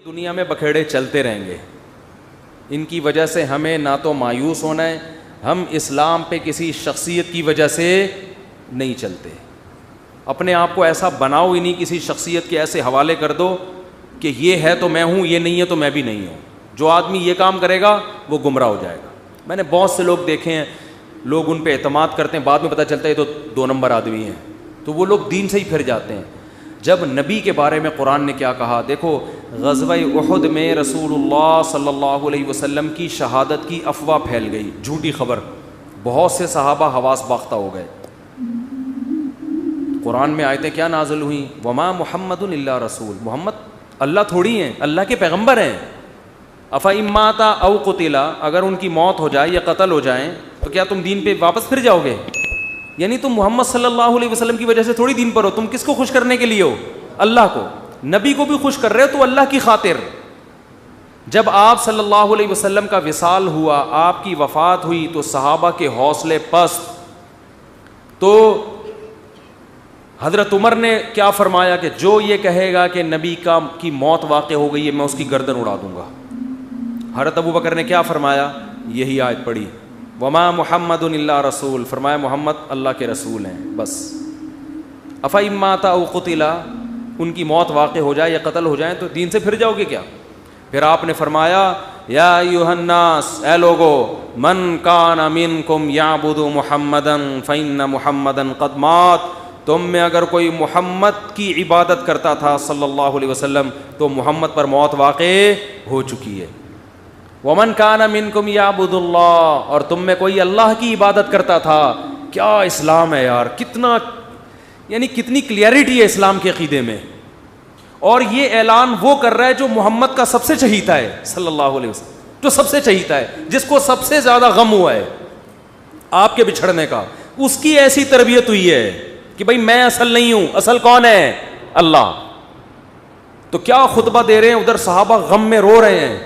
دنیا میں بکھیڑے چلتے رہیں گے، ان کی وجہ سے ہمیں نہ تو مایوس ہونا ہے، ہم اسلام پہ کسی شخصیت کی وجہ سے نہیں چلتے. اپنے آپ کو ایسا بناؤ ہی نہیں، کسی شخصیت کے ایسے حوالے کر دو کہ یہ ہے تو میں ہوں، یہ نہیں ہے تو میں بھی نہیں ہوں. جو آدمی یہ کام کرے گا وہ گمراہ ہو جائے گا. میں نے بہت سے لوگ دیکھے ہیں، لوگ ان پہ اعتماد کرتے ہیں، بعد میں پتہ چلتا ہے یہ تو 2 نمبر آدمی ہیں، تو وہ لوگ دین سے ہی پھر جاتے ہیں. جب نبی کے بارے میں قرآن نے کیا کہا، دیکھو غزوہ احد میں رسول اللہ صلی اللہ علیہ وسلم کی شہادت کی افواہ پھیل گئی، جھوٹی خبر، بہت سے صحابہ حواس باختہ ہو گئے. قرآن میں آیتیں کیا نازل ہوئیں، وما محمد الا رسول، محمد اللہ تھوڑی ہیں، اللہ کے پیغمبر ہیں. افإن مات او قتل، اگر ان کی موت ہو جائے یا قتل ہو جائیں تو کیا تم دین پہ واپس پھر جاؤ گے؟ یعنی تم محمد صلی اللہ علیہ وسلم کی وجہ سے تھوڑی دین پر ہو، تم کس کو خوش کرنے کے لیے ہو؟ اللہ کو. نبی کو بھی خوش کر رہے ہو تو اللہ کی خاطر. جب آپ صلی اللہ علیہ وسلم کا وصال ہوا، آپ کی وفات ہوئی، تو صحابہ کے حوصلے پست. تو حضرت عمر نے کیا فرمایا کہ جو یہ کہے گا کہ نبی کی موت واقع ہو گئی ہے، میں اس کی گردن اڑا دوں گا. حضرت ابو بکر نے کیا فرمایا، یہی آیت پڑھی، وما محمد الا رسول، فرمایا محمد اللہ کے رسول ہیں بس. افإن مات او قتل، ان کی موت واقع ہو جائے یا قتل ہو جائیں تو دین سے پھر جاؤ گے کیا؟ پھر آپ نے فرمایا یا ایھا الناس، اے لوگو، من کان منکم یعبد محمدا فإن محمدا قد مات، تم میں اگر کوئی محمد کی عبادت کرتا تھا صلی اللہ علیہ وسلم تو محمد پر موت واقع ہو چکی ہے. ومن کان منکم یعبد اللہ، اور تم میں کوئی اللہ کی عبادت کرتا تھا. کیا اسلام ہے یار، کتنا یعنی کتنی کلیئرٹی ہے اسلام کے عقیدے میں. اور یہ اعلان وہ کر رہا ہے جو محمد کا سب سے چہیتا ہے صلی اللہ علیہ وسلم، جو سب سے چہیتا ہے، جس کو سب سے زیادہ غم ہوا ہے آپ کے بچھڑنے کا. اس کی ایسی تربیت ہوئی ہے کہ بھئی میں اصل نہیں ہوں، اصل کون ہے؟ اللہ. تو کیا خطبہ دے رہے ہیں، ادھر صحابہ غم میں رو رہے ہیں،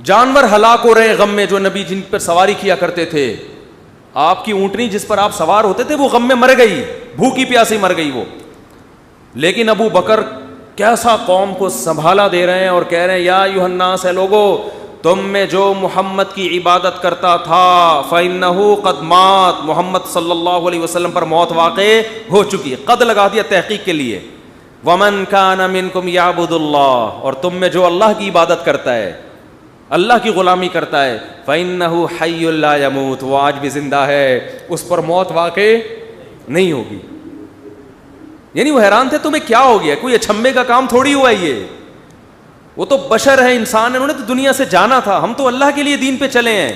جانور ہلاک ہو رہے ہیں غم میں، جو نبی جن پر سواری کیا کرتے تھے. آپ کی اونٹنی جس پر آپ سوار ہوتے تھے وہ غم میں مر گئی، بھوکی پیاسی مر گئی وہ. لیکن ابو بکر کیسا قوم کو سنبھالا دے رہے ہیں اور کہہ رہے ہیں یا ایھا الناس، اے لوگو، تم میں جو محمد کی عبادت کرتا تھا فإنہ قد مات، محمد صلی اللہ علیہ وسلم پر موت واقع ہو چکی ہے. قد لگا دیا تحقیق کے لیے. ومن کان منکم یعبد اللہ، اور تم میں جو اللہ کی عبادت کرتا ہے، اللہ کی غلامی کرتا ہے، فإنہ حی لا یموت، وہ آج بھی زندہ ہے، اس پر موت واقع نہیں ہوگی. یعنی وہ حیران تھے تمہیں کیا ہو گیا، کوئی اچھمبے کا کام تھوڑی ہوا یہ، وہ تو بشر ہے، انسان ہے، انہوں نے تو دنیا سے جانا تھا، ہم تو اللہ کے لیے دین پہ چلے ہیں.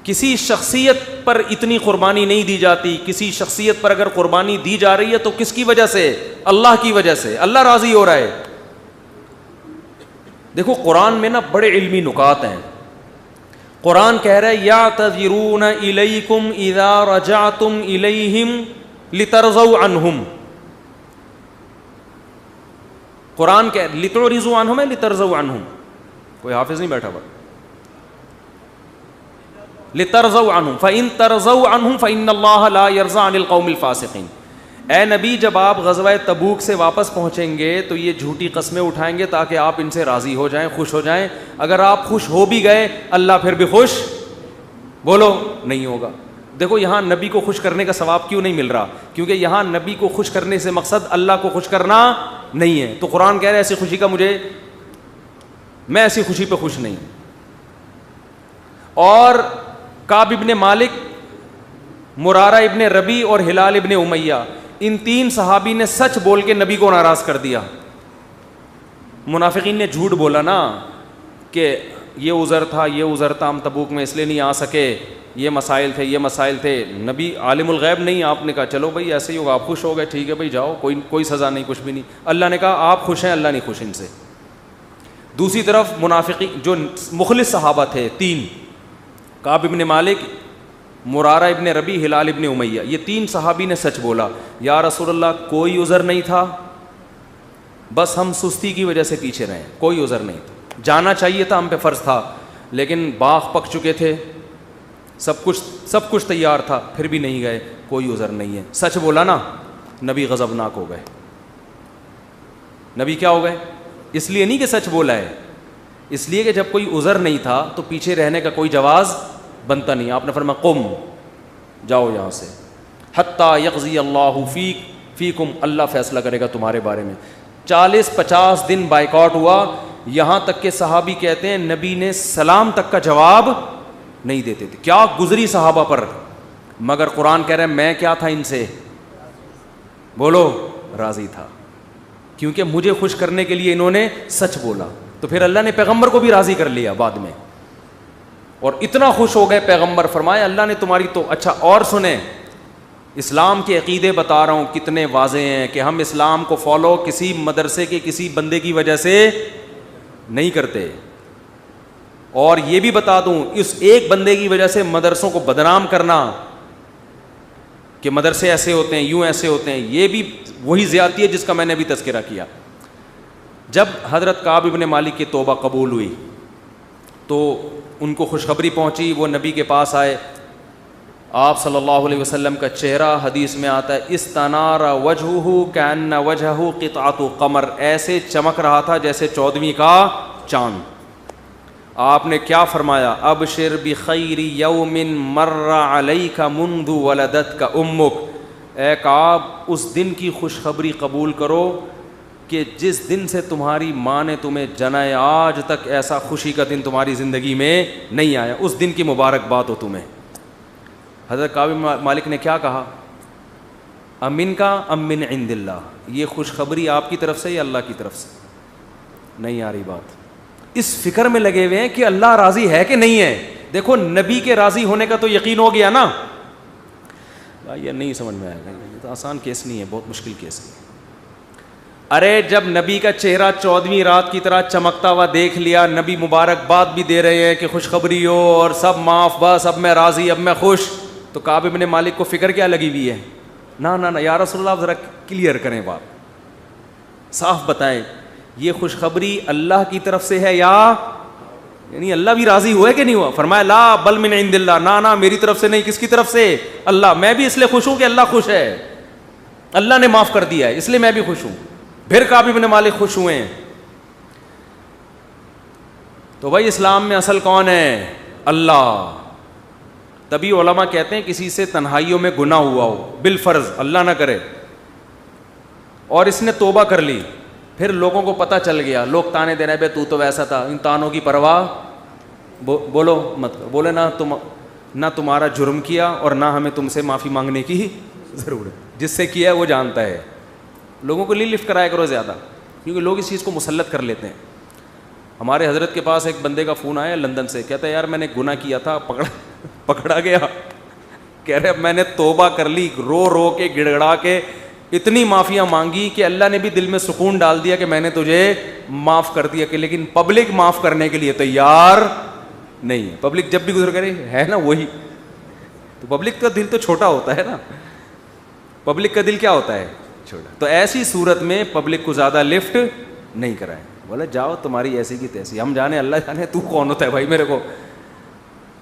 کسی شخصیت پر اتنی قربانی نہیں دی جاتی. کسی شخصیت پر اگر قربانی دی جا رہی ہے تو کس کی وجہ سے؟ اللہ کی وجہ سے. اللہ راضی ہو رہا ہے. دیکھو قرآن میں نا بڑے علمی نکات ہیں. قرآن کہہ رہا ہے یعتذرون الیکم اذا رجعتم الیہم لترضوا عنہم. قرآن کہ لتعرضوا عنہم ہے لترضوا عنہم، کوئی حافظ نہیں بیٹھا ہوا. لترضوا عنہم فإن ترضوا عنہم فإن اللہ لا يرضى عن القوم الفاسقین. اے نبی، جب آپ غزوہ تبوک سے واپس پہنچیں گے تو یہ جھوٹی قسمیں اٹھائیں گے تاکہ آپ ان سے راضی ہو جائیں، خوش ہو جائیں. اگر آپ خوش ہو بھی گئے اللہ پھر بھی خوش بولو نہیں ہوگا. دیکھو یہاں نبی کو خوش کرنے کا ثواب کیوں نہیں مل رہا؟ کیونکہ یہاں نبی کو خوش کرنے سے مقصد اللہ کو خوش کرنا نہیں ہے. تو قرآن کہہ رہا ہے ایسی خوشی کا میں ایسی خوشی پہ خوش نہیں. اور کعب ابن مالک، مرارہ ابن ربی اور ہلال ابن امیہ، ان 3 صحابی نے سچ بول کے نبی کو ناراض کر دیا. منافقین نے جھوٹ بولا نا کہ یہ عذر تھا، یہ عذر تھا، ہم تبوک میں اس لیے نہیں آ سکے، یہ مسائل تھے، یہ مسائل تھے. نبی عالم الغیب نہیں، آپ نے کہا چلو بھائی ایسے ہی ہوگا، آپ خوش ہو گئے، ٹھیک ہے بھائی جاؤ، کوئی سزا نہیں، کچھ بھی نہیں. اللہ نے کہا آپ خوش ہیں، اللہ نہیں خوش ان سے. دوسری طرف منافقین جو مخلص صحابہ تھے 3، کعب ابن مالک، مرارہ ابن ربی، ہلال ابن امیہ، یہ 3 صحابی نے سچ بولا. یا رسول اللہ کوئی عذر نہیں تھا، بس ہم سستی کی وجہ سے پیچھے رہے، کوئی عذر نہیں تھا، جانا چاہیے تھا، ہم پہ فرض تھا، لیکن باغ پک چکے تھے، سب کچھ تیار تھا، پھر بھی نہیں گئے، کوئی عذر نہیں ہے. سچ بولا نا، نبی غضبناک ہو گئے. نبی کیا ہو گئے؟ اس لیے نہیں کہ سچ بولا ہے, اس لیے کہ جب کوئی عذر نہیں تھا تو پیچھے رہنے کا کوئی جواز بنتا نہیں. آپ نے فرمایا قم, جاؤ یہاں سے, حتیٰ یقضی اللہ فیکم, اللہ فیصلہ کرے گا تمہارے بارے میں. 40-50 دن بائیکاٹ ہوا, یہاں تک کہ صحابی کہتے ہیں نبی نے سلام تک کا جواب نہیں دیتے تھے. کیا گزری صحابہ پر, مگر قرآن کہہ رہے ہیں میں کیا تھا ان سے, بولو راضی تھا, کیونکہ مجھے خوش کرنے کے لیے انہوں نے سچ بولا. تو پھر اللہ نے پیغمبر کو بھی راضی کر لیا بعد میں, اور اتنا خوش ہو گئے پیغمبر, فرمایا اللہ نے تمہاری تو. اچھا اور سنیں, اسلام کے عقیدے بتا رہا ہوں کتنے واضح ہیں کہ ہم اسلام کو فالو کسی مدرسے کے کسی بندے کی وجہ سے نہیں کرتے. اور یہ بھی بتا دوں, اس ایک بندے کی وجہ سے مدرسوں کو بدنام کرنا کہ مدرسے ایسے ہوتے ہیں, یوں ایسے ہوتے ہیں, یہ بھی وہی زیادتی ہے جس کا میں نے ابھی تذکرہ کیا. جب حضرت کعب ابن مالک کی توبہ قبول ہوئی تو ان کو خوشخبری پہنچی, وہ نبی کے پاس آئے. آپ صلی اللہ علیہ وسلم کا چہرہ حدیث میں آتا ہے استنار وجہہ کأن وجہہ قطعۃ قمر, ایسے چمک رہا تھا جیسے 14ویں کا چاند. آپ نے کیا فرمایا, ابشر بخیر یوم مر علیک منذ ولدتک امک, اے کعب اس دن کی خوشخبری قبول کرو کہ جس دن سے تمہاری ماں نے تمہیں جنا ہے آج تک ایسا خوشی کا دن تمہاری زندگی میں نہیں آیا, اس دن کی مبارکباد ہو تمہیں. حضرت کعب مالک نے کیا کہا, امن کا ام من عند اللہ, یہ خوشخبری آپ کی طرف سے یا اللہ کی طرف سے؟ نہیں آ رہی بات. اس فکر میں لگے ہوئے ہیں کہ اللہ راضی ہے کہ نہیں ہے. دیکھو نبی کے راضی ہونے کا تو یقین ہو گیا نا. یہ نہیں سمجھ میں آئے گا, یہ تو آسان کیس نہیں ہے, بہت مشکل کیس ہے. ارے جب نبی کا چہرہ 14ویں رات کی طرح چمکتا ہوا دیکھ لیا, نبی مبارکباد بھی دے رہے ہیں کہ خوشخبری ہو اور سب معاف, بس اب میں راضی, اب میں خوش, تو کعب ابن مالک کو فکر کیا لگی ہوئی ہے, نہ یا رسول اللہ ذرا کلیئر کریں بات, صاف بتائیں یہ خوشخبری اللہ کی طرف سے ہے یا یعنی اللہ بھی راضی ہوا ہے کہ نہیں ہوا؟ فرمایا لا بل من عند اللہ, نہ میری طرف سے نہیں, کس کی طرف سے؟ اللہ. میں بھی اس لیے خوش ہوں کہ اللہ خوش ہے, اللہ نے معاف کر دیا ہے, اس لیے میں بھی خوش ہوں. پھر کعب ابن مالک خوش ہوئے ہیں. تو بھائی اسلام میں اصل کون ہے؟ اللہ. تبھی علماء کہتے ہیں کسی سے تنہائیوں میں گناہ ہوا ہو بالفرض, اللہ نہ کرے, اور اس نے توبہ کر لی, پھر لوگوں کو پتہ چل گیا, لوگ تانے دے رہے بے تو ویسا تھا, ان تانوں کی پرواہ بولو مت, بولے نہ تمہارا جرم کیا اور نہ ہمیں تم سے معافی مانگنے کی ضرورت, جس سے کیا ہے وہ جانتا ہے. لوگوں کو لفٹ کرایا کرو زیادہ, کیونکہ لوگ اس چیز کو مسلط کر لیتے ہیں. ہمارے حضرت کے پاس ایک بندے کا فون آیا لندن سے, کہتا ہے یار میں نے گناہ کیا تھا, پکڑا گیا, کہہ رہے اب میں نے توبہ کر لی, رو رو کے گڑ گڑا کے اتنی معافیاں مانگی کہ اللہ نے بھی دل میں سکون ڈال دیا کہ میں نے تجھے معاف کر دیا, کہ لیکن پبلک معاف کرنے کے لیے تیار نہیں ہے. پبلک جب بھی گزر کرے ہے نا وہی, تو پبلک کا دل تو چھوٹا ہوتا ہے نا, پبلک کا دل کیا ہوتا ہے؟ چھوٹا. تو ایسی صورت میں پبلک کو زیادہ لفٹ نہیں کرائیں, بولے جاؤ تمہاری ایسی کی تیسی, ہم جانے اللہ جانے تو کون ہوتا ہے بھائی میرے کو.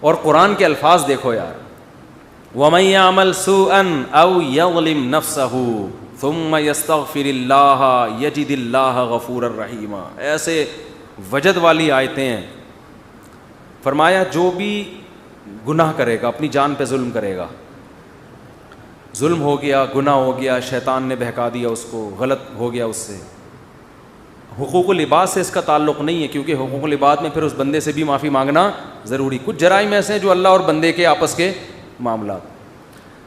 اور قرآن کے الفاظ دیکھو یار, وَمَن يَعْمَلْ سُوءًا أَوْ يَظْلِمْ نَفْسَهُ ثُمَّ يَسْتَغْفِرِ اللَّهَ يَجِدِ اللَّهَ غَفُورًا رَحِيمًا. ایسے وجد والی آیتیں ہیں. فرمایا جو بھی گناہ کرے گا, اپنی جان پہ ظلم کرے گا, ظلم ہو گیا, گناہ ہو گیا, شیطان نے بہکا دیا اس کو, غلط ہو گیا اس سے, حقوق العباد سے اس کا تعلق نہیں ہے, کیونکہ حقوق العباد میں پھر اس بندے سے بھی معافی مانگنا ضروری. کچھ جرائم ایسے ہیں جو اللہ اور بندے کے آپس کے معاملات.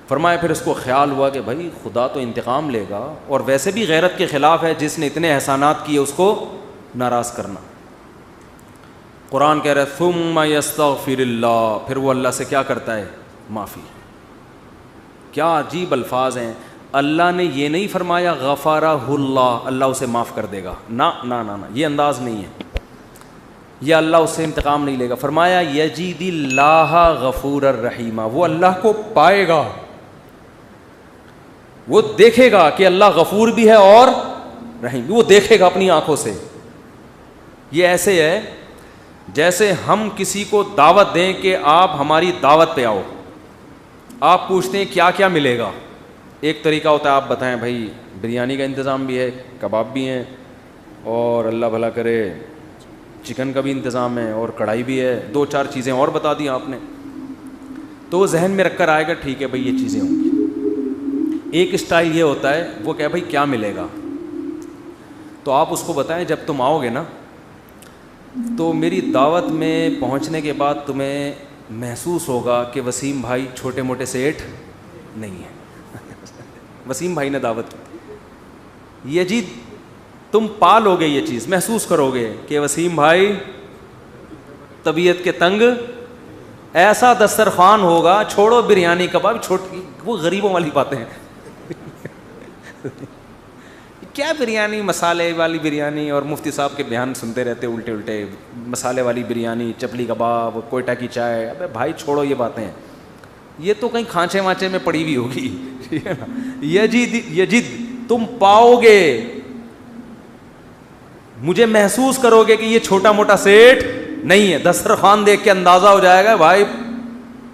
فرمایا پھر اس کو خیال ہوا کہ بھائی خدا تو انتقام لے گا, اور ویسے بھی غیرت کے خلاف ہے, جس نے اتنے احسانات کیے اس کو ناراض کرنا. قرآن کہہ رہا ہے ثم یستغفر اللہ, پھر وہ اللہ سے کیا کرتا ہے؟ معافی. کیا عجیب الفاظ ہیں. اللہ نے یہ نہیں فرمایا غفارہ اللہ, اللہ اسے معاف کر دے گا, نہ نہ نہ نہ, یہ انداز نہیں ہے, یہ اللہ اس سے انتقام نہیں لے گا. فرمایا یجید اللہ غفور الرحیم, وہ اللہ کو پائے گا, وہ دیکھے گا کہ اللہ غفور بھی ہے اور رحیم بھی, وہ دیکھے گا اپنی آنکھوں سے. یہ ایسے ہے جیسے ہم کسی کو دعوت دیں کہ آپ ہماری دعوت پہ آؤ, آپ پوچھتے ہیں کیا کیا ملے گا. ایک طریقہ ہوتا ہے آپ بتائیں بھائی بریانی کا انتظام بھی ہے, کباب بھی ہیں, اور اللہ بھلا کرے چکن کا بھی انتظام ہے اور کڑھائی بھی ہے, 2-4 چیزیں اور بتا دی آپ نے, تو ذہن میں رکھ کر آئے گا ٹھیک ہے بھائی یہ چیزیں ہوں گی. ایک اسٹائل یہ ہوتا ہے وہ کہ بھائی کیا ملے گا, تو آپ اس کو بتائیں جب تم آؤ گے نا تو میری دعوت میں پہنچنے کے بعد تمہیں محسوس ہوگا کہ وسیم بھائی چھوٹے موٹے سیٹ نہیں ہیں. وسیم بھائی نے دعوت کی, یہ جی تم پالو گے, یہ چیز محسوس کرو گے کہ وسیم بھائی طبیعت کے تنگ, ایسا دسترخوان ہوگا, چھوڑو بریانی کباب, چھوٹی وہ غریبوں والی باتیں ہیں. کیا بریانی, مسالے والی بریانی, اور مفتی صاحب کے بیان سنتے رہتے الٹے الٹے, مسالے والی بریانی, چپلی کباب, کوئٹہ کی چائے. ابے بھائی چھوڑو یہ باتیں, یہ تو کہیں کھانچے وانچے میں پڑی ہوئی ہوگی. ٹھیک ہے نا, یجد تم پاؤ گے, مجھے محسوس کرو گے کہ یہ چھوٹا موٹا سیٹ نہیں ہے. دسترخوان دیکھ کے اندازہ ہو جائے گا بھائی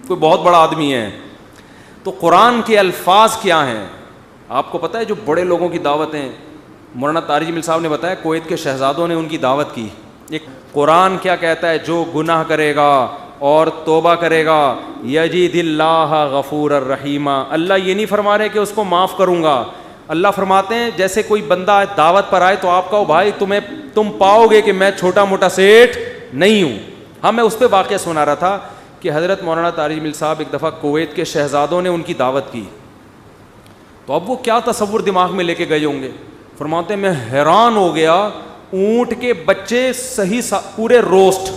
کوئی بہت بڑا آدمی ہے. تو قرآن کے الفاظ کیا ہیں آپ کو پتہ ہے؟ جو بڑے لوگوں کی دعوتیں, مولانا طارق جمیل صاحب نے بتایا کویت کے شہزادوں نے ان کی دعوت کی. ایک قرآن کیا کہتا ہے, جو گناہ کرے گا اور توبہ کرے گا یجد اللہ غفور الرحیم. اللہ یہ نہیں فرما رہے کہ اس کو معاف کروں گا, اللہ فرماتے ہیں جیسے کوئی بندہ دعوت پر آئے تو آپ کہو بھائی تم پاؤ گے کہ میں چھوٹا موٹا سیٹ نہیں ہوں. ہاں میں اس پہ واقعہ سنا رہا تھا کہ حضرت مولانا طارق جمیل صاحب ایک دفعہ کویت کے شہزادوں نے ان کی دعوت کی, تو اب وہ کیا تصور دماغ میں لے کے گئے ہوں گے. فرماتے ہیں میں حیران ہو گیا, اونٹ کے بچے صحیح پورے روسٹ.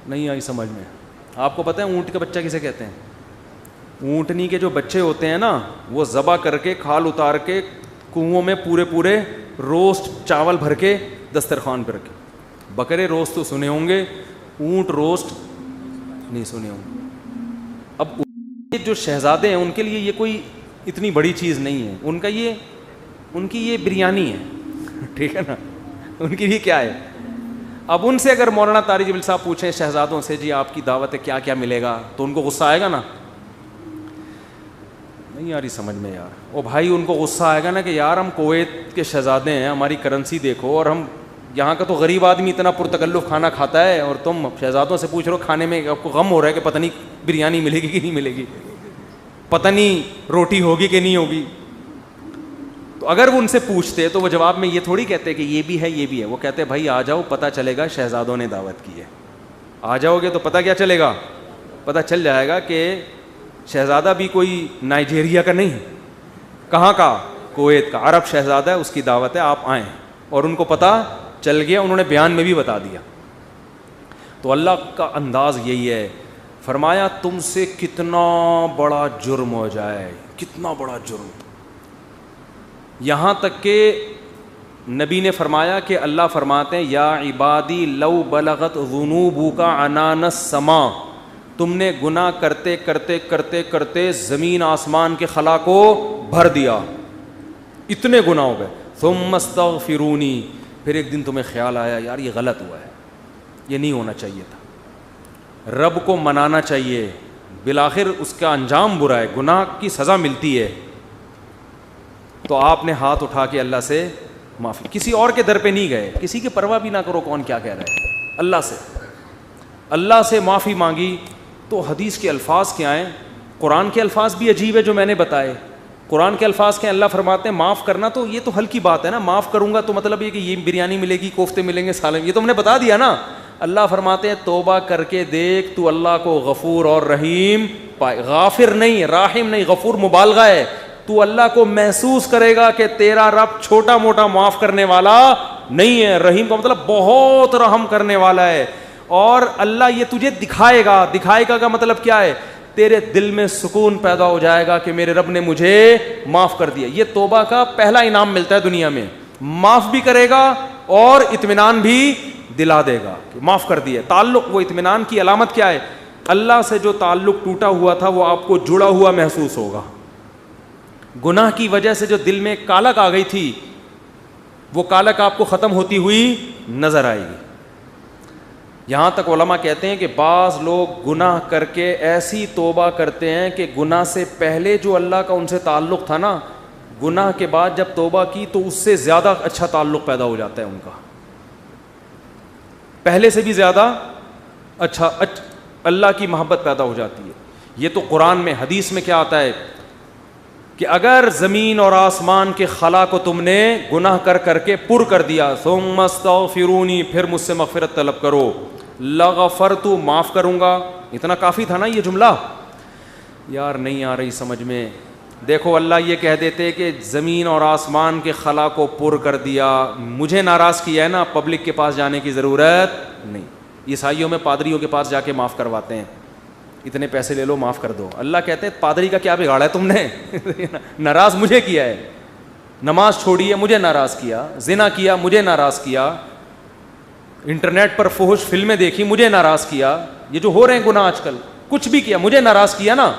نہیں آئی سمجھ میں؟ آپ کو پتہ ہے اونٹ کا بچہ کسے کہتے ہیں؟ اونٹنی کے جو بچے ہوتے ہیں نا وہ ذبح کر کے کھال اتار کے کنووں میں پورے روسٹ چاول بھر کے دسترخوان پہ رکھے. بکرے روسٹ تو سنے ہوں گے, اونٹ روسٹ نہیں سنے ہوں گے. اب جو شہزادے ہیں ان کے لیے یہ کوئی اتنی بڑی چیز نہیں ہے, ان کی یہ بریانی ہے. ٹھیک ہے نا, ان کی یہ کیا ہے. اب ان سے اگر مولانا طارق جمیل صاحب پوچھیں شہزادوں سے جی آپ کی دعوت ہے کیا کیا ملے گا, تو ان کو غصہ آئے گا نا, نہیں یار یہ سمجھ میں یار. او بھائی ان کو غصہ آئے گا نا کہ یار ہم کویت کے شہزادے ہیں, ہماری کرنسی دیکھو, اور ہم یہاں کا تو غریب آدمی اتنا پرتکلف کھانا کھاتا ہے, اور تم شہزادوں سے پوچھ رہے ہو کھانے میں, آپ کو غم ہو رہا ہے کہ پتہ نہیں بریانی ملے گی کہ نہیں ملے گی, پتہ نہیں روٹی ہوگی کہ نہیں ہوگی. تو اگر وہ ان سے پوچھتے تو وہ جواب میں یہ تھوڑی کہتے کہ یہ بھی ہے یہ بھی ہے, وہ کہتے بھائی آ جاؤ پتہ چلے گا شہزادوں نے دعوت کی ہے. آ جاؤ گے تو پتہ کیا چلے گا, پتہ چل جائے گا کہ شہزادہ بھی کوئی نائجیریا کا نہیں, کہاں کا, کویت کا, عرب شہزادہ ہے, اس کی دعوت ہے, آپ آئیں. اور ان کو پتہ چل گیا, انہوں نے بیان میں بھی بتا دیا. تو اللہ کا انداز یہی ہے, فرمایا تم سے کتنا بڑا جرم ہو جائے, کتنا بڑا جرم, یہاں تک کہ نبی نے فرمایا کہ اللہ فرماتے ہیں یا عبادی لو بلغت ذنوبک عنان السماء, تم نے گناہ کرتے کرتے کرتے کرتے زمین آسمان کے خلا کو بھر دیا, اتنے گناہ ہو گئے. ثم استغفرونی, پھر ایک دن تمہیں خیال آیا یار یہ غلط ہوا ہے, یہ نہیں ہونا چاہیے تھا, رب کو منانا چاہیے, بالآخر اس کا انجام برا ہے, گناہ کی سزا ملتی ہے. تو آپ نے ہاتھ اٹھا کے اللہ سے معافی, کسی اور کے در پہ نہیں گئے, کسی کی پرواہ بھی نہ کرو کون کیا کہہ رہا ہے, اللہ سے معافی مانگی. تو حدیث کے الفاظ کیا ہیں, قرآن کے الفاظ بھی عجیب ہے جو میں نے بتائے. قرآن کے الفاظ کے اللہ فرماتے ہیں معاف کرنا, تو یہ تو ہلکی بات ہے نا, معاف کروں گا تو مطلب یہ کہ یہ بریانی ملے گی, کوفتے ملیں گے, سالن, یہ تو ہم نے بتا دیا نا. اللہ فرماتے ہیں توبہ کر کے دیکھ تو اللہ کو غفور اور رحیم پائے, غافر نہیں راحم نہیں, غفور مبالغہ ہے. تو اللہ کو محسوس کرے گا کہ تیرا رب چھوٹا موٹا معاف کرنے والا نہیں ہے, رحیم کا مطلب بہت رحم کرنے والا ہے. اور اللہ یہ تجھے دکھائے گا, دکھائے گا کا مطلب کیا ہے, تیرے دل میں سکون پیدا ہو جائے گا کہ میرے رب نے مجھے معاف کر دیا. یہ توبہ کا پہلا انعام ملتا ہے دنیا میں, معاف بھی کرے گا اور اطمینان بھی دلا دے گا کہ معاف کر دیا. تعلق, وہ اطمینان کی علامت کیا ہے, اللہ سے جو تعلق ٹوٹا ہوا تھا وہ آپ کو جڑا ہوا محسوس ہوگا. گناہ کی وجہ سے جو دل میں کالک آ گئی تھی وہ کالک آپ کو ختم ہوتی ہوئی نظر آئے گی. یہاں تک علماء کہتے ہیں کہ بعض لوگ گناہ کر کے ایسی توبہ کرتے ہیں کہ گناہ سے پہلے جو اللہ کا ان سے تعلق تھا نا گناہ کے بعد جب توبہ کی تو اس سے زیادہ اچھا تعلق پیدا ہو جاتا ہے ان کا, پہلے سے بھی زیادہ اچھا اللہ کی محبت پیدا ہو جاتی ہے. یہ تو قرآن میں, حدیث میں کیا آتا ہے کہ اگر زمین اور آسمان کے خلا کو تم نے گناہ کر کر کے پر کر دیا, ثم استغفرونی, پھر مجھ سے مغفرت طلب کرو, لغفرت, معاف کروں گا. اتنا کافی تھا نا یہ جملہ. یار نہیں آ رہی سمجھ میں. دیکھو اللہ یہ کہہ دیتے کہ زمین اور آسمان کے خلا کو پر کر دیا, مجھے ناراض کیا ہے نا, پبلک کے پاس جانے کی ضرورت نہیں. عیسائیوں میں پادریوں کے پاس جا کے معاف کرواتے ہیں, اتنے پیسے لے لو معاف کر دو. اللہ کہتے ہیں پادری کا کیا بگاڑا ہے تم نے, ناراض مجھے کیا ہے, نماز چھوڑی ہے مجھے ناراض کیا, زنا کیا مجھے ناراض کیا, انٹرنیٹ پر فحش فلمیں دیکھی مجھے ناراض کیا, یہ جو ہو رہے ہیں گناہ آج کل, کچھ بھی کیا مجھے ناراض کیا نا,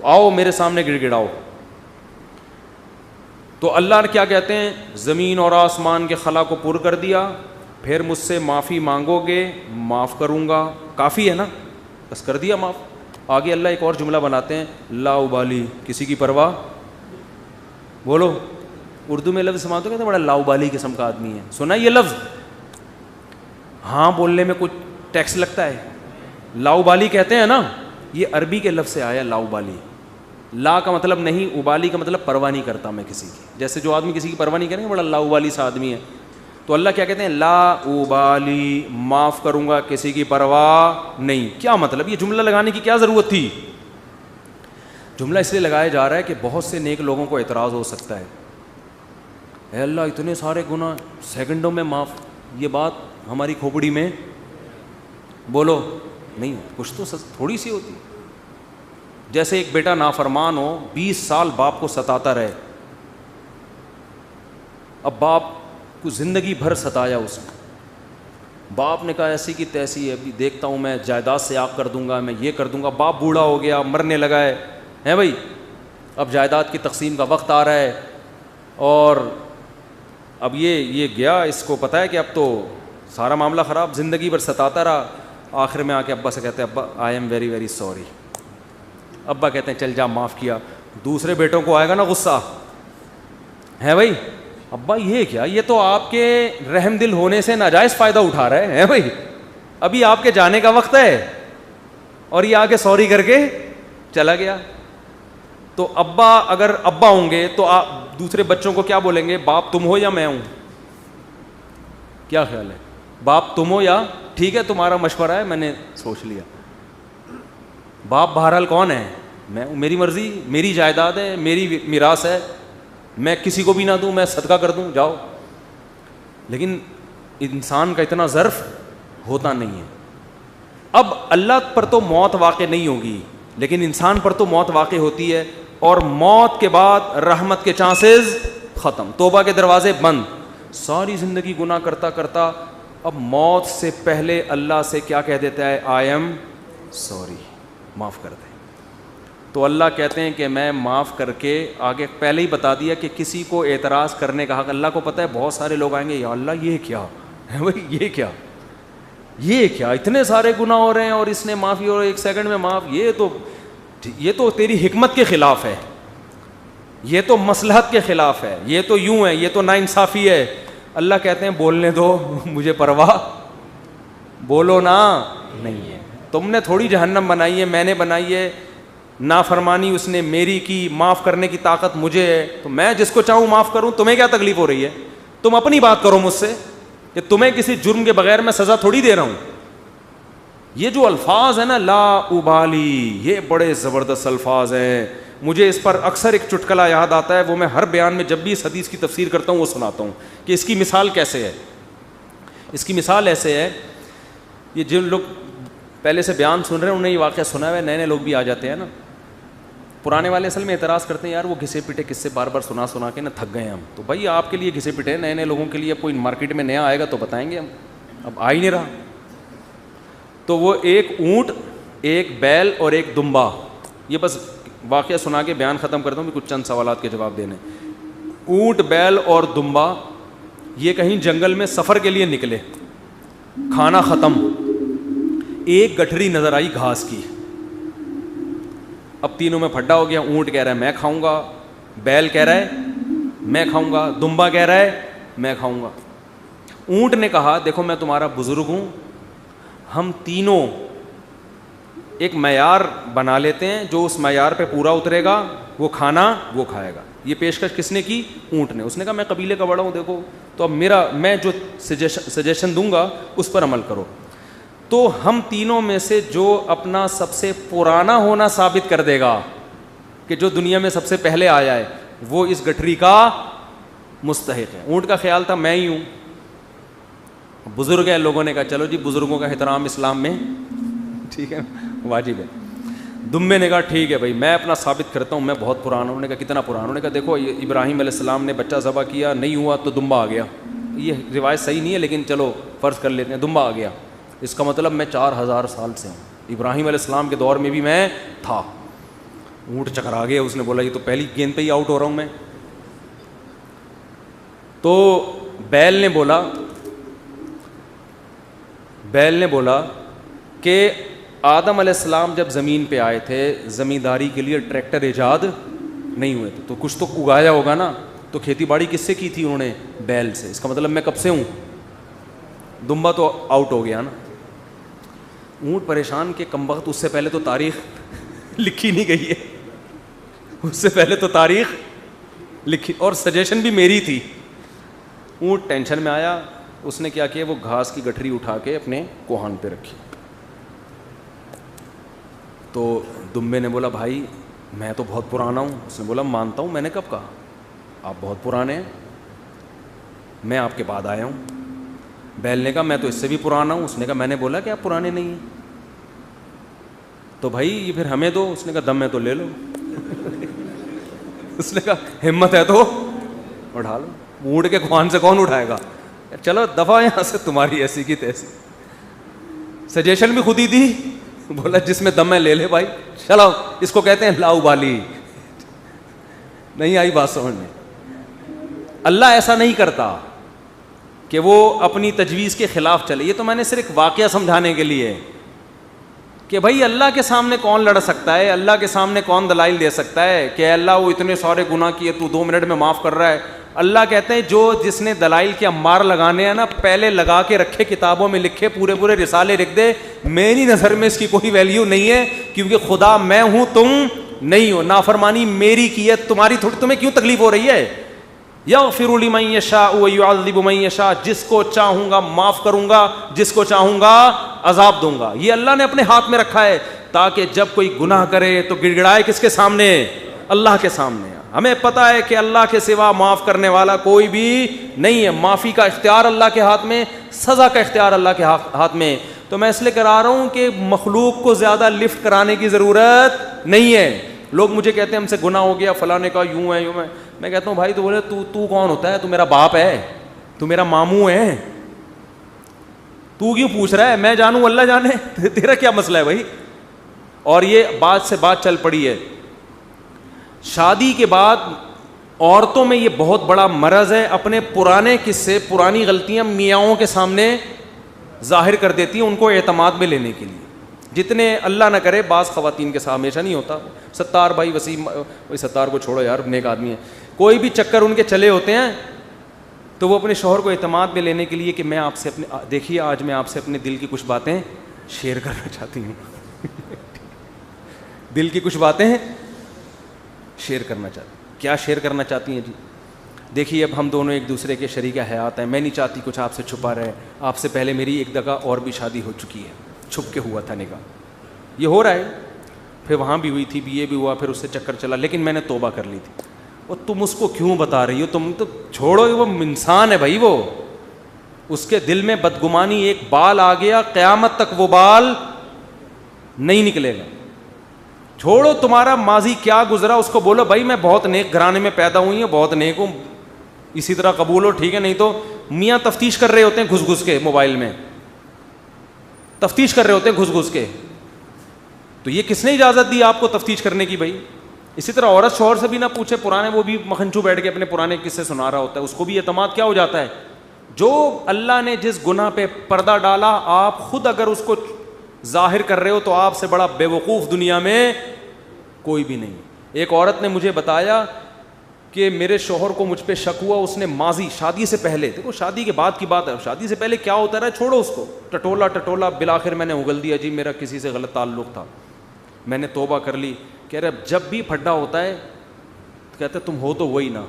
آؤ میرے سامنے گڑ گڑاؤ. تو اللہ نے کیا کہتے ہیں, زمین اور آسمان کے خلا کو پر کر دیا, پھر مجھ سے معافی مانگو گے معاف کروں گا. کافی ہے نا, بس کر دیا معاف. آگے اللہ ایک اور جملہ بناتے ہیں, لا ابالی, کسی کی پرواہ. بولو اردو میں لفظ سماعت ہو کہتے ہیں بڑا لا ابالی قسم کا آدمی ہے, سنا یہ لفظ؟ ہاں بولنے میں کچھ ٹیکس لگتا ہے. لا ابالی کہتے ہیں نا, یہ عربی کے لفظ سے آیا لا ابالی. لا کا مطلب نہیں, ابالی کا مطلب پرواہ نہیں کرتا میں کسی کی. جیسے جو آدمی کسی کی پرواہ نہیں کرے بڑا لا ابالی سا آدمی ہے. تو اللہ کیا کہتے ہیں, لا ابالی, معاف کروں گا کسی کی پرواہ نہیں. کیا مطلب, یہ جملہ لگانے کی کیا ضرورت تھی؟ جملہ اس لیے لگایا جا رہا ہے کہ بہت سے نیک لوگوں کو اعتراض ہو سکتا ہے, اے اللہ اتنے سارے گناہ سیکنڈوں میں معاف, یہ بات ہماری کھوپڑی میں بولو نہیں, کچھ تو تھوڑی سی ہوتی. جیسے ایک بیٹا نافرمان ہو, 20 سال باپ کو ستاتا رہے, اب باپ کو زندگی بھر ستایا اس نے, باپ نے کہا ایسی کی تیسی ہے, ابھی دیکھتا ہوں میں جائیداد سے آگ کر دوں گا, میں یہ کر دوں گا. باپ بوڑھا ہو گیا, مرنے لگا ہے بھائی, اب جائیداد کی تقسیم کا وقت آ رہا ہے, اور اب یہ گیا, اس کو پتہ ہے کہ اب تو سارا معاملہ خراب, زندگی بھر ستاتا رہا. آخر میں آ کے ابا سے کہتے ہیں ابا I am very very sorry. ابا کہتے ہیں چل جا معاف کیا. دوسرے بیٹوں کو آئے گا نا غصہ, ہے بھائی, ابا یہ کیا, یہ تو آپ کے رحم دل ہونے سے ناجائز فائدہ اٹھا رہے ہیں بھائی, ابھی آپ کے جانے کا وقت ہے اور یہ آ کے سوری کر کے چلا گیا. تو ابا اگر ابا ہوں گے تو آپ دوسرے بچوں کو کیا بولیں گے, باپ تم ہو یا میں ہوں؟ کیا خیال ہے, باپ تم ہو یا ٹھیک ہے تمہارا مشورہ ہے میں نے سوچ لیا. باپ بہرحال کون ہے, میں, میری مرضی, میری جائیداد ہے, میری میراث ہے, میں کسی کو بھی نہ دوں, میں صدقہ کر دوں, جاؤ. لیکن انسان کا اتنا ظرف ہوتا نہیں ہے. اب اللہ پر تو موت واقع نہیں ہوگی, لیکن انسان پر تو موت واقع ہوتی ہے, اور موت کے بعد رحمت کے چانسز ختم, توبہ کے دروازے بند. ساری زندگی گناہ کرتا کرتا اب موت سے پہلے اللہ سے کیا کہہ دیتا ہے, آئی ایم سوری, معاف کر دیں. تو اللہ کہتے ہیں کہ میں معاف کر کے, آگے پہلے ہی بتا دیا کہ کسی کو اعتراض کرنے کا حق, اللہ کو پتہ ہے بہت سارے لوگ آئیں گے, یا اللہ یہ کیا ہے بھائی, یہ کیا اتنے سارے گناہ ہو رہے ہیں اور اس نے معافی اور 1 سیکنڈ میں معاف, یہ تو تیری حکمت کے خلاف ہے, یہ تو مصلحت کے خلاف ہے, یہ تو یوں ہے, یہ تو ناانصافی ہے. اللہ کہتے ہیں بولنے دو, مجھے پرواہ, بولو نا, نہیں ہے. تم نے تھوڑی جہنم بنائی ہے, میں نے بنائی ہے. نافرمانی اس نے میری کی, معاف کرنے کی طاقت مجھے ہے, تو میں جس کو چاہوں معاف کروں. تمہیں کیا تکلیف ہو رہی ہے, تم اپنی بات کرو مجھ سے, کہ تمہیں کسی جرم کے بغیر میں سزا تھوڑی دے رہا ہوں. یہ جو الفاظ ہیں نا, لا ابالی, یہ بڑے زبردست الفاظ ہیں. مجھے اس پر اکثر ایک چٹکلہ یاد آتا ہے, وہ میں ہر بیان میں جب بھی اس حدیث کی تفسیر کرتا ہوں وہ سناتا ہوں کہ اس کی مثال کیسے ہے. اس کی مثال ایسے ہے, یہ جن لوگ پہلے سے بیان سن رہے ہیں انہیں یہ واقعہ سنا ہوا ہے, نئے لوگ بھی آ جاتے ہیں نا. پرانے والے اصل میں اعتراض کرتے ہیں, یار وہ گھسے پٹے قصے بار بار سنا کے نا تھک گئے ہم. تو بھائی آپ کے لیے گھسے پٹے, نئے لوگوں کے لیے اب کوئی مارکیٹ میں نیا آئے گا تو بتائیں گے ہم, اب آ ہی نہیں رہا. تو وہ ایک اونٹ, ایک بیل اور ایک دمبا, یہ بس واقعہ سنا کے بیان ختم کرتا ہوں, کچھ چند سوالات کے جواب دینے. اونٹ, بیل اور دمبا یہ کہیں جنگل میں سفر کے لیے نکلے, کھانا ختم, ایک گٹھری نظر آئی گھاس کی. اب تینوں میں پھڈا ہو گیا, اونٹ کہہ رہا ہے میں کھاؤں گا, بیل کہہ رہا ہے میں کھاؤں گا, دمبا کہہ رہا ہے میں کھاؤں گا. اونٹ نے کہا دیکھو میں تمہارا بزرگ ہوں, ہم تینوں ایک معیار بنا لیتے ہیں, جو اس معیار پہ پورا اترے گا وہ کھانا وہ کھائے گا. یہ پیشکش کس نے کی؟ اونٹ نے. اس نے کہا میں قبیلے کا بڑا ہوں, دیکھو تو اب میں جو سجیشن دوں گا اس پر عمل کرو. تو ہم تینوں میں سے جو اپنا سب سے پرانا ہونا ثابت کر دے گا کہ جو دنیا میں سب سے پہلے آیا ہے وہ اس گٹھری کا مستحق ہے. اونٹ کا خیال تھا میں ہی ہوں, بزرگ ہے. لوگوں نے کہا چلو جی بزرگوں کا احترام اسلام میں ٹھیک ہے واجب ہے. دمبے نے کہا ٹھیک ہے بھائی میں اپنا ثابت کرتا ہوں میں بہت پرانا ہوں. انہوں نے کہا کتنا پرانا؟ انہوں نے کہا دیکھو ابراہیم علیہ السلام نے بچہ ذبح کیا, نہیں ہوا تو دمبا آ گیا. یہ روایت صحیح نہیں ہے لیکن چلو فرض کر لیتے ہیں دمبا آ گیا. اس کا مطلب میں 4000 سال سے ہوں, ابراہیم علیہ السلام کے دور میں بھی میں تھا. اونٹ چکرا گیا, اس نے بولا یہ تو پہلی گیند پہ ہی آؤٹ ہو رہا ہوں میں. تو بیل نے بولا کہ آدم علیہ السلام جب زمین پہ آئے تھے زمینداری کے لیے ٹریکٹر ایجاد نہیں ہوئے تھے, تو کچھ تو اگایا ہوگا نا. تو کھیتی باڑی کس سے کی تھی انہوں نے؟ بیل سے. اس کا مطلب میں کب سے ہوں؟ دمبا تو آؤٹ ہو گیا نا. اونٹ پریشان کہ کمبخت اس سے پہلے تو تاریخ لکھی نہیں گئی ہے, اس سے پہلے تو تاریخ لکھی اور سجیشن بھی میری تھی. اونٹ ٹینشن میں آیا, اس نے کیا کیا وہ گھاس کی گٹھری اٹھا کے اپنے کوہان پہ رکھی. تو دمبے نے بولا بھائی میں تو بہت پرانا ہوں. اس نے بولا مانتا ہوں, میں نے کب کہا آپ بہت پرانے ہیں, میں آپ کے بعد آیا ہوں. بیل نے کہا میں تو اس سے بھی پرانا ہوں. اس نے کہا میں نے بولا کہ آپ پرانے نہیں ہیں, تو بھائی یہ پھر ہمیں دو. اس نے کہا دم میں تو لے لو. اس نے کہا ہمت ہے تو اٹھا لو. اونٹ کے کوہان سے کون اٹھائے گا؟ چلو دفعہ یہاں سے, تمہاری ایسی کی تیسی. سجیشن بھی خود ہی دی, بولا جس میں دم ہے لے لے بھائی. چلو اس کو کہتے ہیں لاؤ بالی. نہیں آئی بات سمجھ میں؟ اللہ ایسا نہیں کرتا کہ وہ اپنی تجویز کے خلاف چلے. یہ تو میں نے صرف واقعہ سمجھانے کے لیے کہ بھائی اللہ کے سامنے کون لڑ سکتا ہے, اللہ کے سامنے کون دلائل دے سکتا ہے کہ اللہ وہ اتنے سارے گناہ کیے تو 2 منٹ میں معاف کر رہا ہے. اللہ کہتے ہیں جس نے دلائل کے امار لگانے ہیں نا پہلے لگا کے رکھے, کتابوں میں لکھے, پورے رسالے لکھ دے. میری نظر میں اس کی کوئی ویلیو نہیں ہے کیونکہ خدا میں ہوں تم نہیں ہو. نافرمانی میری کی ہے, تمہاری تھوڑی. تمہیں کیوں تکلیف ہو رہی ہے؟ یغفر لمن یشاء ویعذب من یشاء, جس کو چاہوں گا معاف کروں گا, جس کو چاہوں گا عذاب دوں گا. یہ اللہ نے اپنے ہاتھ میں رکھا ہے تاکہ جب کوئی گناہ کرے تو گڑ گڑائے کس کے سامنے؟ اللہ کے سامنے. ہمیں پتہ ہے کہ اللہ کے سوا معاف کرنے والا کوئی بھی نہیں ہے. معافی کا اختیار اللہ کے ہاتھ میں, سزا کا اختیار اللہ کے ہاتھ میں. تو میں اس لیے کرا رہا ہوں کہ مخلوق کو زیادہ لفٹ کرانے کی ضرورت نہیں ہے. لوگ مجھے کہتے ہیں ہم سے گناہ ہو گیا, فلاں نے کہا یوں ہے یوں ہے. میں کہتا ہوں بھائی تو بولے تو کون ہوتا ہے؟ تو میرا باپ ہے, تو میرا ماموں ہے, تو کیوں پوچھ رہا ہے؟ میں جانوں اللہ جانے, تیرا کیا مسئلہ ہے بھائی؟ اور یہ بات سے بات چل پڑی ہے. شادی کے بعد عورتوں میں یہ بہت بڑا مرض ہے, اپنے پرانے قصے, پرانی غلطیاں میاؤں کے سامنے ظاہر کر دیتی ہیں ان کو اعتماد میں لینے کے لیے. جتنے اللہ نہ کرے, بعض خواتین کے ساتھ ہمیشہ نہیں ہوتا. ستار بھائی وسیم, ستار کو چھوڑو یار, نیک آدمی ہے, کوئی بھی چکر ان کے چلے ہوتے ہیں تو وہ اپنے شوہر کو اعتماد میں لینے کے لیے کہ میں آپ سے دیکھیے آج میں آپ سے اپنے دل کی کچھ باتیں شیئر کرنا چاہتی ہوں. دل کی کچھ باتیں شیئر کرنا چاہتی. کیا شیئر کرنا چاہتی ہیں جی؟ دیکھیے اب ہم دونوں ایک دوسرے کے شریک حیات ہیں, میں نہیں چاہتی کچھ آپ سے چھپا رہے. آپ سے پہلے میری ایک جگہ اور بھی شادی ہو چکی ہے, چھپ کے ہوا تھا نکاح, یہ ہو رہا ہے, پھر وہاں بھی ہوئی تھی, یہ بھی ہوا, پھر اس سے چکر چلا, لیکن میں نے توبہ کر لی تھی. اور تم اس کو کیوں بتا رہی ہو؟ تم تو چھوڑو, وہ انسان ہے بھائی, وہ اس کے دل میں بدگمانی ایک بال آ گیا, قیامت تک وہ بال نہیں نکلے گا. چھوڑو تمہارا ماضی کیا گزرا, اس کو بولو بھائی میں بہت نیک گھرانے میں پیدا ہوئی ہوں, بہت نیک ہوں, اسی طرح قبول ہو, ٹھیک ہے. نہیں تو میاں تفتیش کر رہے ہوتے ہیں گھس گھس کے, موبائل میں تفتیش کر رہے ہوتے ہیں گھس گھس کے, تو یہ کس نے اجازت دی آپ کو تفتیش کرنے کی بھائی؟ اسی طرح عورت شوہر سے بھی نہ پوچھے, پرانے, وہ بھی مکھنچو بیٹھ کے اپنے پرانے قصے سنا رہا ہوتا ہے, اس کو بھی اعتماد کیا ہو جاتا ہے. جو اللہ نے جس گناہ پہ پردہ ڈالا, آپ خود اگر اس کو ظاہر کر رہے ہو تو آپ سے بڑا بے وقوف دنیا میں کوئی بھی نہیں. ایک عورت نے مجھے بتایا کہ میرے شوہر کو مجھ پہ شک ہوا, اس نے ماضی شادی سے پہلے, دیکھو شادی کے بعد کی بات ہے, شادی سے پہلے کیا ہوتا رہا چھوڑو اس کو, ٹٹولا بالآخر میں نے اگل دیا جی میرا کسی سے غلط تعلق تھا, میں نے توبہ کر لی. کہہ رہے جب بھی پھڈا ہوتا ہے کہتے تم ہو تو وہی نا.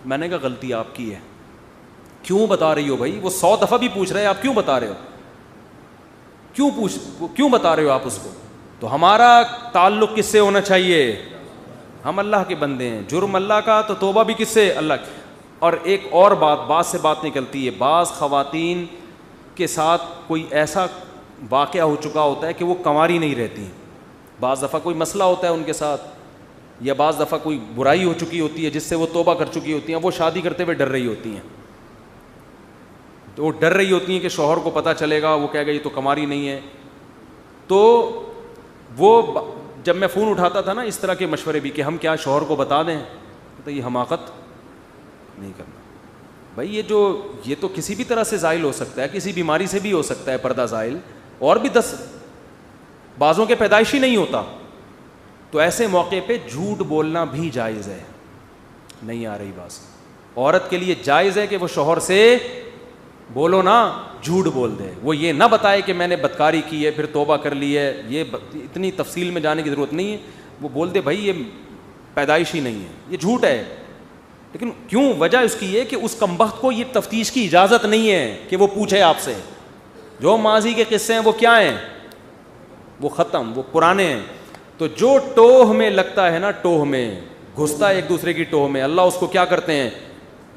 میں نے کہا غلطی آپ کی ہے, کیوں بتا رہی ہو بھائی؟ وہ 100 دفعہ بھی پوچھ رہے ہیں آپ کیوں بتا رہے ہو, کیوں بتا رہے ہو آپ اس کو؟ تو ہمارا تعلق کس سے ہونا چاہیے؟ ہم اللہ کے بندے ہیں, جرم اللہ کا تو توبہ بھی کس سے؟ اللہ کی. اور ایک اور بات سے بات نکلتی ہے, بعض خواتین کے ساتھ کوئی ایسا واقعہ ہو چکا ہوتا ہے کہ وہ کنواری نہیں رہتی, بعض دفعہ کوئی مسئلہ ہوتا ہے ان کے ساتھ, یا بعض دفعہ کوئی برائی ہو چکی ہوتی ہے جس سے وہ توبہ کر چکی ہوتی ہیں, وہ شادی کرتے ہوئے ڈر رہی ہوتی ہیں. تو وہ ڈر رہی ہوتی ہیں کہ شوہر کو پتہ چلے گا, وہ کہے گا یہ تو کنواری نہیں ہے. تو وہ جب میں فون اٹھاتا تھا نا اس طرح کے مشورے بھی کہ ہم کیا شوہر کو بتا دیں, تو یہ حماقت نہیں کرنا بھائی. یہ تو کسی بھی طرح سے زائل ہو سکتا ہے, کسی بیماری سے بھی ہو سکتا ہے پردہ زائل, اور بھی 10 بعضوں کے پیدائشی نہیں ہوتا. تو ایسے موقع پہ جھوٹ بولنا بھی جائز ہے. نہیں آ رہی بات؟ عورت کے لیے جائز ہے کہ وہ شوہر سے بولو نا, جھوٹ بول دے, وہ یہ نہ بتائے کہ میں نے بدکاری کی ہے پھر توبہ کر لی ہے, یہ اتنی تفصیل میں جانے کی ضرورت نہیں ہے. وہ بول دے بھائی یہ پیدائشی نہیں ہے, یہ جھوٹ ہے. لیکن کیوں؟ وجہ اس کی یہ کہ اس کمبخت کو یہ تفتیش کی اجازت نہیں ہے کہ وہ پوچھے آپ سے. جو ماضی کے قصے ہیں وہ کیا ہیں؟ وہ ختم, وہ پرانے ہیں. تو جو ٹوہ میں لگتا ہے نا, ٹوہ میں گھستا ہے ایک دوسرے کی ٹوہ میں, اللہ اس کو کیا کرتے ہیں؟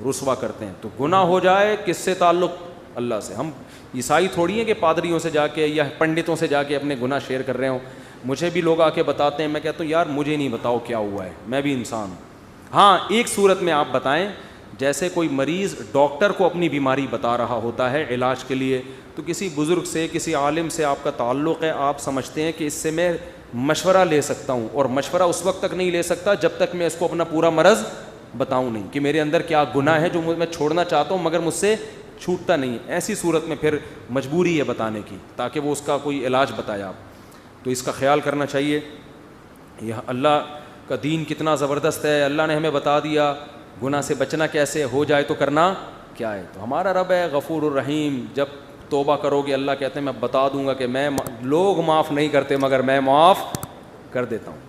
رسوا کرتے ہیں. تو گناہ ہو جائے کس سے تعلق؟ اللہ سے. ہم عیسائی تھوڑی ہیں کہ پادریوں سے جا کے یا پنڈتوں سے جا کے اپنے گناہ شیئر کر رہے ہوں. مجھے بھی لوگ آ کے بتاتے ہیں, میں کہتا ہوں یار مجھے نہیں بتاؤ کیا ہوا ہے, میں بھی انسان ہوں. ہاں ایک صورت میں آپ بتائیں, جیسے کوئی مریض ڈاکٹر کو اپنی بیماری بتا رہا ہوتا ہے علاج کے لیے, تو کسی بزرگ سے کسی عالم سے آپ کا تعلق ہے, آپ سمجھتے ہیں کہ اس سے میں مشورہ لے سکتا ہوں, اور مشورہ اس وقت تک نہیں لے سکتا جب تک میں اس کو اپنا پورا مرض بتاؤں نہیں کہ میرے اندر کیا گناہ ہے جو میں چھوڑنا چاہتا ہوں مگر مجھ سے چھوٹتا نہیں. ایسی صورت میں پھر مجبوری ہے بتانے کی تاکہ وہ اس کا کوئی علاج بتائے آپ. تو اس کا خیال کرنا چاہیے. یہ اللہ کا دین کتنا زبردست ہے, اللہ نے ہمیں بتا دیا گناہ سے بچنا کیسے, ہو جائے تو کرنا کیا ہے. تو ہمارا رب ہے غفور الرحیم, جب توبہ کرو گے اللہ کہتے ہیں میں بتا دوں گا کہ میں لوگ معاف نہیں کرتے مگر میں معاف کر دیتا ہوں.